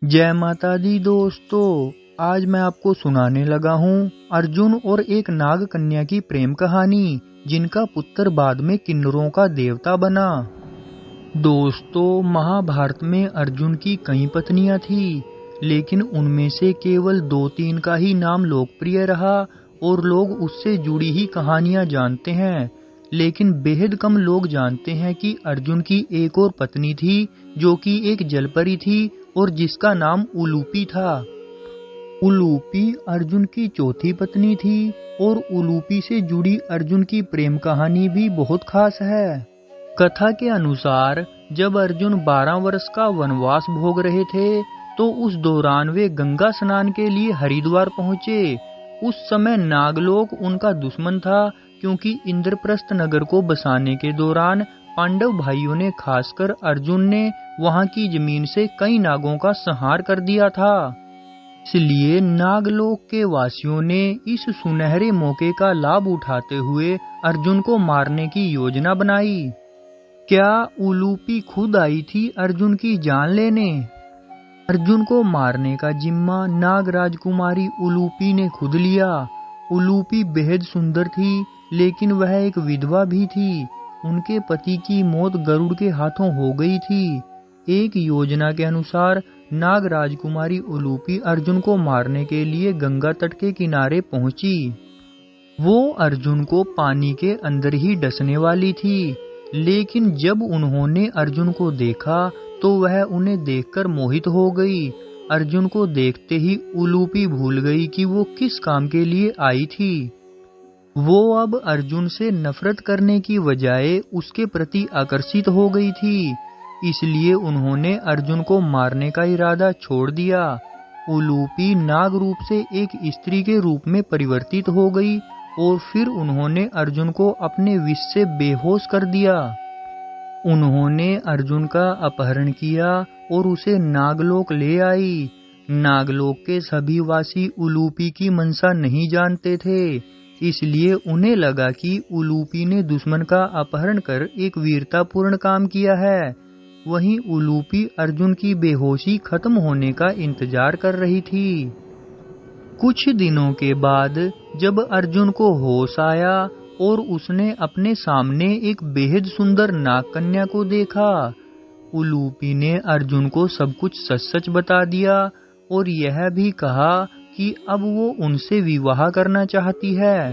जय माता दी दोस्तों, आज मैं आपको सुनाने लगा हूँ अर्जुन और एक नाग कन्या की प्रेम कहानी, जिनका पुत्र बाद में किन्नरों का देवता बना। दोस्तों, महाभारत में अर्जुन की कई पत्नियां थी, लेकिन उनमें से केवल 2-3 का ही नाम लोकप्रिय रहा और लोग उससे जुड़ी ही कहानियां जानते हैं। लेकिन बेहद कम लोग जानते हैं कि अर्जुन की एक और पत्नी थी, जो कि एक जलपरी थी और जिसका नाम उलूपी था। उलूपी अर्जुन की चौथी पत्नी थी और उलूपी से जुड़ी अर्जुन की प्रेम कहानी भी बहुत खास है। कथा के अनुसार जब अर्जुन 12 वर्ष का वनवास भोग रहे थे, तो उस दौरान वे गंगा स्नान के लिए हरिद्वार पहुँचे। उस समय नागलोक उनका दुश्मन था, क्योंकि इंद्रप्रस्थ नगर को बसाने के दौरान पांडव भाइयों ने, खासकर अर्जुन ने, वहां की जमीन से कई नागों का संहार कर दिया था। इसलिए नागलोक के वासियों ने इस सुनहरे मौके का लाभ उठाते हुए अर्जुन को मारने की योजना बनाई। क्या उलूपी खुद आई थी अर्जुन की जान लेने? अर्जुन को मारने का जिम्मा नाग राजकुमारी उलूपी ने खुद लिया। उलूपी बेहद सुंदर थी, लेकिन वह एक विधवा भी थी। उनके पति की मौत गरुड़ के हाथों हो गई थी। एक योजना के अनुसार नाग राजकुमारी उलूपी अर्जुन को मारने के लिए गंगा तट के किनारे पहुंची। वो अर्जुन को पानी के अंदर ही डसने वाली थी, लेकिन जब उन्होंने अर्जुन को देखा तो वह उन्हें देखकर मोहित हो गई। अर्जुन को देखते ही उलूपी भूल गई कि वो किस काम के लिए आई थी। वो अब अर्जुन से नफरत करने की बजाय उसके प्रति आकर्षित हो गई थी। इसलिए उन्होंने अर्जुन को मारने का इरादा छोड़ दिया। उलूपी नाग रूप से एक स्त्री के रूप में परिवर्तित हो गई और फिर उन्होंने अर्जुन को अपने विष से बेहोश कर दिया। उन्होंने अर्जुन का अपहरण किया और उसे नागलोक ले आई। नागलोक के सभी वासी उलूपी की मंशा नहीं जानते थे, इसलिए उन्हें लगा कि उलूपी ने दुश्मन का अपहरण कर एक वीरतापूर्ण काम किया है। वहीं उलूपी अर्जुन की बेहोशी खत्म होने का इंतजार कर रही थी। कुछ दिनों के बाद जब अर्जुन को होश आया और उसने अपने सामने एक बेहद सुंदर नाग कन्या को देखा, उलूपी ने अर्जुन को सब कुछ सच सच बता दिया और यह भी कहा कि अब वो उनसे विवाह करना चाहती है।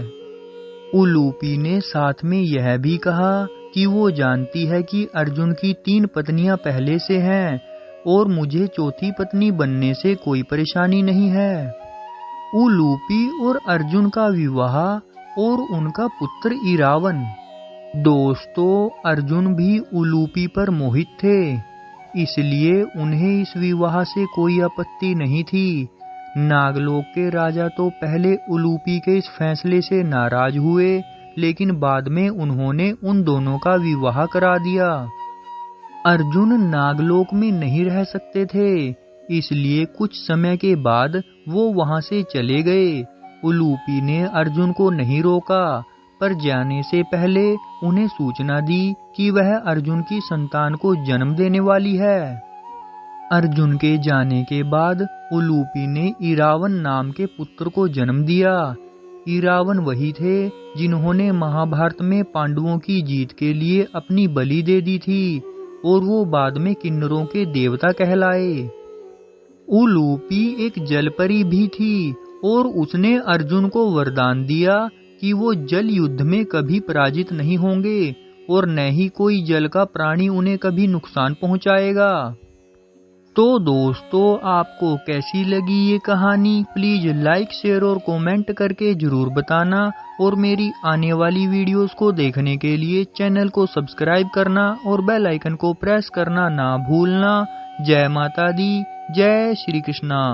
उलूपी ने साथ में यह भी कहा कि वो जानती है कि अर्जुन की 3 पत्नियां पहले से हैं और मुझे चौथी पत्नी बनने से कोई परेशानी नहीं है। उलूपी और अर्जुन का विवाह और उनका पुत्र इरावन। दोस्तों, अर्जुन भी उलूपी पर मोहित थे, इसलिए उन्हें इस विवाह से कोई आपत्ति नहीं थी। नागलोक के राजा तो पहले उलूपी के इस फैसले से नाराज हुए, लेकिन बाद में उन्होंने उन दोनों का विवाह करा दिया। अर्जुन नागलोक में नहीं रह सकते थे, इसलिए कुछ समय के बाद वो वहां से चले गए। उलूपी ने अर्जुन को नहीं रोका, पर जाने से पहले उन्हें सूचना दी कि वह अर्जुन की संतान को जन्म देने वाली है। अर्जुन के जाने के बाद उलूपी ने इरावन नाम के पुत्र को जन्म दिया। इरावन वही थे जिन्होंने महाभारत में पांडवों की जीत के लिए अपनी बलि दे दी थी और वो बाद में किन्नरों के देवता कहलाए। उलूपी एक जलपरी भी थी और उसने अर्जुन को वरदान दिया कि वो जल युद्ध में कभी पराजित नहीं होंगे और न ही कोई जल का प्राणी उन्हें कभी नुकसान पहुंचाएगा। तो दोस्तों, आपको कैसी लगी ये कहानी? प्लीज लाइक, शेयर और कमेंट करके जरूर बताना और मेरी आने वाली वीडियोस को देखने के लिए चैनल को सब्सक्राइब करना और बेल आइकन को प्रेस करना ना भूलना। जय माता दी, जय श्री कृष्णा।